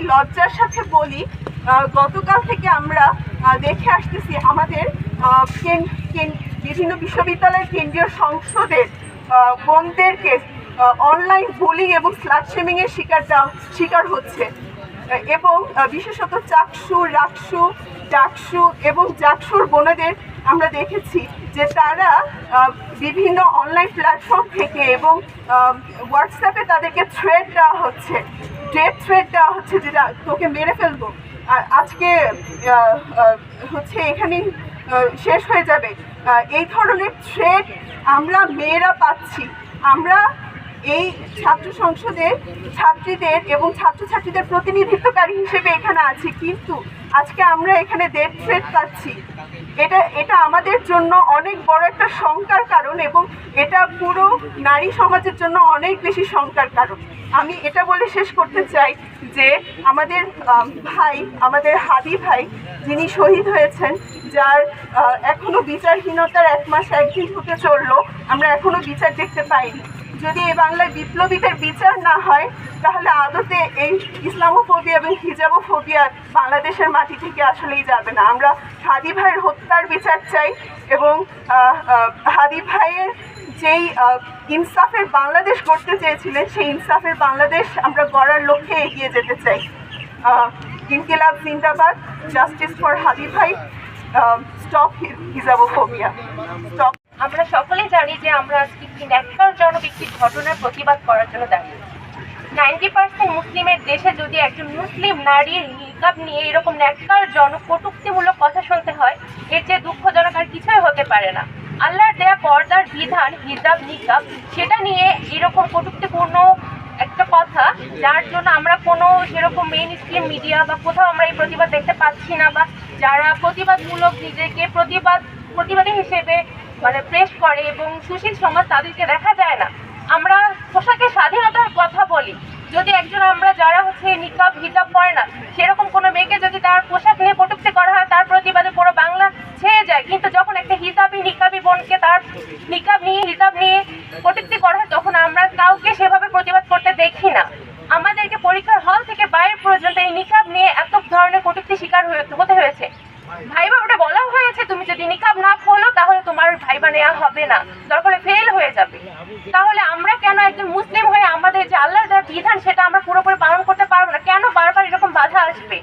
লজ্জার সাথে বলি, গতকাল থেকে আমরা দেখে আসতেছি আমাদের বিভিন্ন বিশ্ববিদ্যালয়ের কেন্দ্রীয় সংসদের বোনদেরকে অনলাইন বুলিং এবং স্লাট শেমিংয়ের শিকার হচ্ছে। এবং বিশেষত চাকসু, রাকসু, ডাকসু এবং জাকসুর বোনেদের আমরা দেখেছি যে তারা বিভিন্ন অনলাইন প্ল্যাটফর্ম থেকে এবং হোয়াটসঅ্যাপে তাদেরকে থ্রেড দেওয়া হচ্ছে, ডেট থ্রেড দেওয়া হচ্ছে যে তোকে মেরে ফেলবো, আজকে হচ্ছে এখানেই শেষ হয়ে যাবে। এই ধরনের থ্রেড আমরা মেয়েরা পাচ্ছি। আমরা এই ছাত্র সংসদের ছাত্রীদের এবং ছাত্রছাত্রীদের প্রতিনিধিত্বকারী হিসেবে এখানে আছি, কিন্তু আজকে আমরা এখানে ডেথ থ্রেট পাচ্ছি। এটা আমাদের জন্য অনেক বড় একটা শঙ্কার কারণ এবং এটা পুরো নারী সমাজের জন্য অনেক বেশি শঙ্কার কারণ। আমি এটা বলে শেষ করতে চাই যে আমাদের ভাই, আমাদের হাদি ভাই যিনি শহীদ হয়েছেন, যার এখনো বিচারহীনতার 1 মাস 1 দিন হতে চললো, আমরা এখনো বিচার দেখতে পাইনি। যদি এই বাংলায় বিপ্লবীদের বিচার না হয় তাহলে আদতে এই ইসলামোফোবিয়া এবং হিজাবোফোবিয়া বাংলাদেশের মাটি থেকে আসলেই যাবে না। আমরা হাদি ভাইয়ের হত্যার বিচার চাই এবং হাদি ভাইয়ের যেই ইনসাফের বাংলাদেশ গড়তে চেয়েছিলেন সেই ইনসাফের বাংলাদেশ আমরা গড়ার লক্ষ্যে এগিয়ে যেতে চাই। ইনকিলাব জিন্দাবাদ, জাস্টিস ফর হাদি ভাই, স্টপ হিজাবোফোবিয়া, স্টপ। আমরা সকলেই জানি যে আমরা আজকে একটি ন্যাক্কারজনক একটি ঘটনার প্রতিবাদ করার জন্য দাঁড়িয়ে। 90% মুসলিমের দেশে যদি একজন মুসলিম নারীর নিকাব নিয়ে এরকম ন্যাক্কারজনক কটূক্তিমূলক কথা শুনতে হয়, এর চেয়ে দুঃখজনক আর কিছুই হতে পারে না। আল্লাহর দেয়া পর্দার বিধান, হিজাব, নিকাব, সেটা নিয়ে এরকম কটূক্তিপূর্ণ একটা কথা, যার জন্য আমরা কোনো সেরকম মেইন স্ট্রিম মিডিয়া বা কোথাও আমরা এই প্রতিবাদ দেখতে পাচ্ছি না, বা যারা প্রতিবাদমূলক নিজেকে প্রতিবাদী হিসেবে প্রেস করে এবং সুশীল সমাজ তাদেরকে দেখা যায় না। আমরা পোশাকের স্বাধীনতার কথা বলি, যদি একজন আমরা যারা নিকাব হিজাব পরে না সেরকম কোনো মেয়েকে যদি তার পোশাক নিয়ে কটূক্তি করা হয়, তার প্রতিবাদে পুরো বাংলা ছেয়ে যায়। কিন্তু যখন একটা হিজাবি নিকাবি বোনকে তার নিকাব নিয়ে হিজাব নিয়ে কটূক্তি করা হয়, তখন আমরা কাউকে সেভাবে প্রতিবাদ করতে দেখি না। আমাদেরকে পরীক্ষার হল থেকে বাইরে পর্যন্ত এই নিকাব নিয়ে এত ধরনের কটূক্তি শিকার হতে হয়েছে। ভাইবা ওটা বলা হয়েছে, তুমি যদি নিকাব না খোলো তাহলে তোমার ভাইবা নেওয়া হবে না, দরকার ফেল হয়ে যাবে। তাহলে আমরা কেন একজন মুসলিম হয়ে আমাদের যে আল্লাহর দেওয়া বিধান সেটা আমরা পুরোপুরি পালন করতে পারবো না? কেন বারবার এরকম বাধা আসবে?